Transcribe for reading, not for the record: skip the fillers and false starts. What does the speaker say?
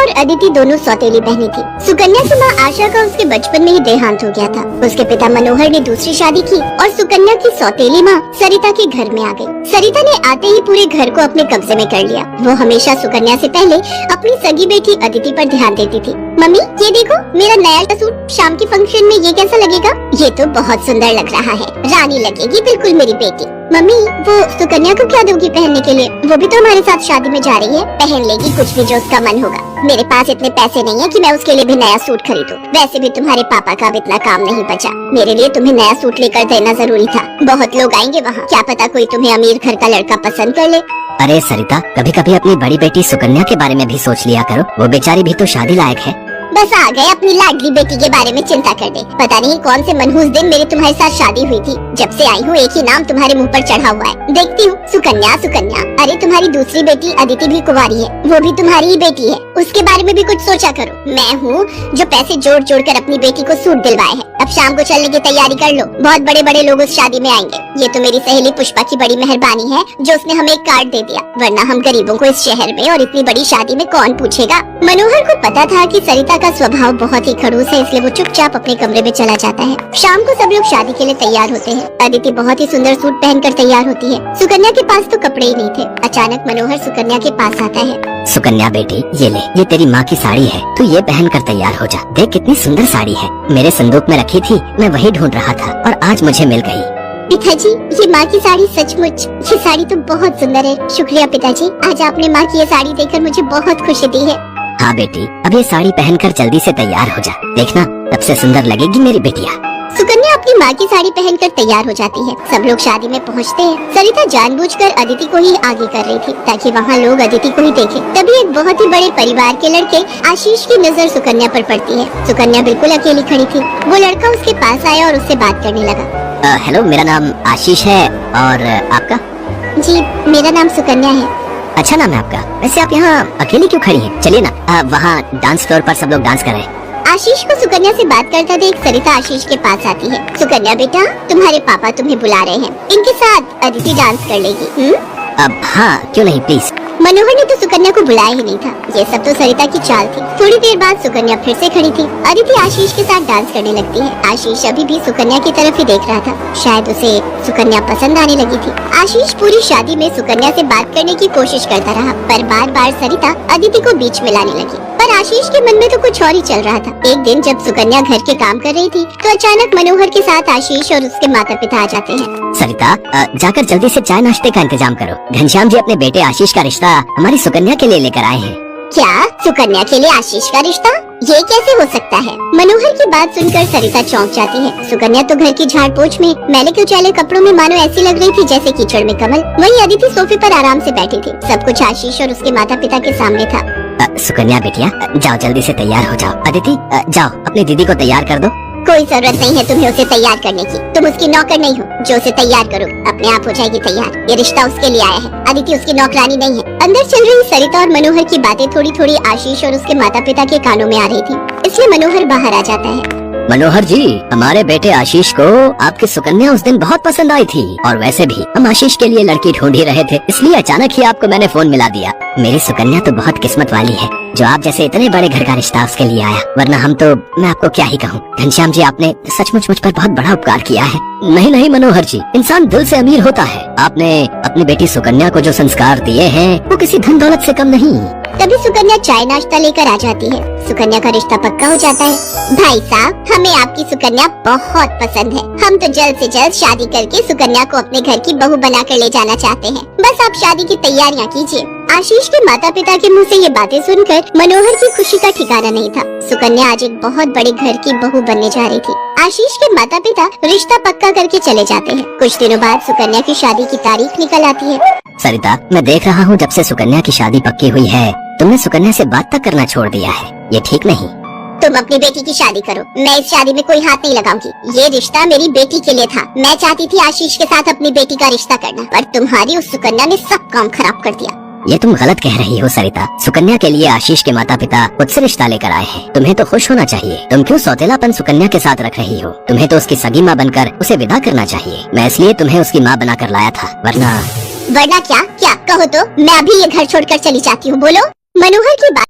और अदिति दोनों सौतेली बहनें थी। सुकन्या की माँ आशा का उसके बचपन में ही देहांत हो गया था। उसके पिता मनोहर ने दूसरी शादी की और सुकन्या की सौतेली माँ सरिता के घर में आ गई। सरिता ने आते ही पूरे घर को अपने कब्जे में कर लिया। वो हमेशा सुकन्या से पहले अपनी सगी बेटी अदिति पर ध्यान देती थी। मम्मी ये देखो मेरा नया सूट, शाम के फंक्शन में ये कैसा लगेगा? ये तो बहुत सुंदर लग रहा है, रानी लगेगी बिल्कुल मेरी बेटी। मम्मी वो सुकन्या को क्या दोगी पहनने के लिए? वो भी तो हमारे साथ शादी में जा रही है, पहन लेगी कुछ भी जो उसका मन होगा। मेरे पास इतने पैसे नहीं है कि मैं उसके लिए भी नया सूट खरीदूं। वैसे भी तुम्हारे पापा का अब इतना काम नहीं बचा। मेरे लिए तुम्हें नया सूट लेकर देना जरूरी था। बहुत लोग आएंगे वहाँ, क्या पता कोई तुम्हें अमीर घर का लड़का पसंद कर ले। अरे सरिता, कभी कभी अपनी बड़ी बेटी सुकन्या के बारे में भी सोच लिया करो। वो बेचारी भी तो शादी लायक है। बस आ गए अपनी लाडली बेटी के बारे में चिंता करने। पता नहीं कौन से मनहूस दिन मेरी तुम्हारे साथ शादी हुई थी। जब से आई हूँ एक ही नाम तुम्हारे मुंह पर चढ़ा हुआ है। देखती हूँ सुकन्या सुकन्या। अरे तुम्हारी दूसरी बेटी अदिति भी कुंवारी है, वो भी तुम्हारी ही बेटी है। उसके बारे में भी कुछ सोचा करो। मैं हूँ जो पैसे जोड़ जोड़ कर अपनी बेटी को सूट दिलवाए है। अब शाम को चलने की तैयारी कर लो, बहुत बड़े बड़े लोग उस शादी में आएंगे। ये तो मेरी सहेली पुष्पा की बड़ी मेहरबानी है जो उसने हमें एक कार्ड दे दिया, वरना हम गरीबों को इस शहर में और इतनी बड़ी शादी में कौन पूछेगा। मनोहर को पता था कि सरिता का स्वभाव बहुत ही खड़ूस है, इसलिए वो चुपचाप अपने कमरे में चला जाता है। शाम को सब लोग शादी के लिए तैयार होते हैं। अदिति बहुत ही सुंदर सूट पहनकर तैयार होती है। सुकन्या के पास तो कपड़े ही नहीं थे। अचानक मनोहर सुकन्या के पास आता है। सुकन्या बेटी ये ले, ये तेरी माँ की साड़ी है, तू ये पहन कर तैयार हो जा। देख कितनी सुंदर साड़ी है, मेरे संदूक में रखी थी, मैं वही ढूंढ रहा था और आज मुझे मिल गई। पिताजी ये माँ की साड़ी सचमुच, ये साड़ी तो बहुत सुंदर है। शुक्रिया पिताजी, आज आपने माँ की ये साड़ी देखकर मुझे बहुत खुशी दी है। हाँ बेटी, अब ये साड़ी पहनकर जल्दी से तैयार हो जा, देखना सबसे सुंदर लगेगी मेरी बेटिया। सुकन्या अपनी माँ की साड़ी पहनकर तैयार हो जाती है। सब लोग शादी में पहुँचते हैं। सरिता जानबूझकर अदिति को ही आगे कर रही थी ताकि वहाँ लोग अदिति को ही देखें। तभी एक बहुत ही बड़े परिवार के लड़के आशीष की नजर सुकन्या पर पड़ती है। सुकन्या बिल्कुल अकेली खड़ी थी। वो लड़का उसके पास आया और उससे बात करने लगा। हेलो, मेरा नाम आशीष है और आपका? जी मेरा नाम सुकन्या है। अच्छा नाम है आपका। वैसे आप यहाँ अकेली क्यों खड़ी हैं? चलिए ना, वहाँ डांस फ्लोर पर सब लोग डांस कर रहे हैं। आशीष को सुकन्या से बात करता देख सरिता आशीष के पास आती है। सुकन्या बेटा, तुम्हारे पापा तुम्हें बुला रहे हैं, इनके साथ अदिति डांस कर लेगी। अब हाँ, क्यों नहीं, प्लीज। मनोहर ने तो सुकन्या को बुलाया ही नहीं था। ये सब तो सरिता की चाल थी। थोड़ी देर बाद सुकन्या फिर से खड़ी थी। अदिति आशीष के साथ डांस करने लगती है। आशीष अभी भी सुकन्या की तरफ ही देख रहा था। शायद उसे सुकन्या पसंद आने लगी थी। आशीष पूरी शादी में सुकन्या से बात करने की कोशिश करता रहा, पर बार बार सरिता अदिति को बीच में लाने लगी। पर आशीष के मन में तो कुछ और ही चल रहा था। एक दिन जब सुकन्या घर के काम कर रही थी तो अचानक मनोहर के साथ आशीष और उसके माता पिता आ जाते हैं। सरिता, जाकर जल्दी से चाय नाश्ते का इंतजाम करो। घनश्याम जी अपने बेटे आशीष का रिश्ता हमारी सुकन्या के लिए लेकर आए हैं। क्या? सुकन्या के लिए आशीष का रिश्ता? ये कैसे हो सकता है? मनोहर की बात सुनकर सरिता चौंक जाती है। सुकन्या तो घर की झाड़ पोछ में मैले कुचैले कपड़ों में मानो ऐसी लग रही थी जैसे कीचड़ में कमल। वहीं अदिति सोफे पर आराम से बैठी थी। सब कुछ आशीष और उसके माता पिता के सामने था। सुकन्या बेटिया, जाओ जल्दी से तैयार हो जाओ। अदिति, जाओ अपनी दीदी को तैयार कर दो। कोई जरूरत नहीं है तुम्हें उसे तैयार करने की। तुम उसकी नौकर नहीं हो जो उसे तैयार करो, अपने आप हो जाएगी तैयार। ये रिश्ता उसके लिए आया है, अदिति उसकी नौकरानी नहीं है। अंदर चल रही सरिता और मनोहर की बातें थोड़ी थोड़ी आशीष और उसके माता पिता के कानों में आ रही थी, इसलिए मनोहर बाहर आ जाता है। मनोहर जी, हमारे बेटे आशीष को आपकी सुकन्या उस दिन बहुत पसंद आई थी और वैसे भी हम आशीष के लिए लड़की ढूंढ ही रहे थे, इसलिए अचानक ही आपको मैंने फोन मिला दिया। मेरी सुकन्या तो बहुत किस्मत वाली है जो आप जैसे इतने बड़े घर का रिश्ता उसके लिए आया, वरना हम तो, मैं आपको क्या ही कहूँ। घनश्याम जी, आपने सचमुच मुझ पर बहुत बड़ा उपकार किया है। नहीं नहीं मनोहर जी, इंसान दिल से अमीर होता है। आपने अपनी बेटी सुकन्या को जो संस्कार दिए हैं वो किसी धन दौलत से कम नहीं। तभी सुकन्या चाय नाश्ता लेकर आ जाती है। सुकन्या का रिश्ता पक्का हो जाता है। भाई साहब, हमें आपकी सुकन्या बहुत पसंद है। हम तो जल्द से जल्द शादी करके सुकन्या को अपने घर की बहू बनाकर ले जाना चाहते हैं। बस आप शादी की तैयारियां कीजिए। आशीष के माता पिता के मुंह से ये बातें सुनकर मनोहर की खुशी का ठिकाना नहीं था। सुकन्या आज एक बहुत बड़े घर की बहू बनने जा रही थी। आशीष के माता पिता रिश्ता पक्का करके चले जाते हैं। कुछ दिनों बाद सुकन्या की शादी की तारीख निकल आती है। सरिता, मैं देख रहा हूँ जब से सुकन्या की शादी पक्की हुई है तुमने सुकन्या से बात तक करना छोड़ दिया है। ये ठीक नहीं। तुम अपनी बेटी की शादी करो, मैं इस शादी में कोई हाथ नहीं लगाऊंगी। ये रिश्ता मेरी बेटी के लिए था। मैं चाहती थी आशीष के साथ अपनी बेटी का रिश्ता करना, पर तुम्हारी उस सुकन्या ने सब काम खराब कर दिया। ये तुम गलत कह रही हो सरिता। सुकन्या के लिए आशीष के माता पिता खुद से रिश्ता लेकर आए हैं। तुम्हें तो खुश होना चाहिए। तुम क्यों सौतेलापन सुकन्या के साथ रख रही हो? तुम्हें तो उसकी सगी माँ बनकर उसे विदा करना चाहिए। मैं इसलिए तुम्हें उसकी माँ बनाकर लाया था, वरना क्या? क्या कहो तो मैं अभी ये घर छोड़कर चली जाती हूँ। बोलो। मनोहर की बात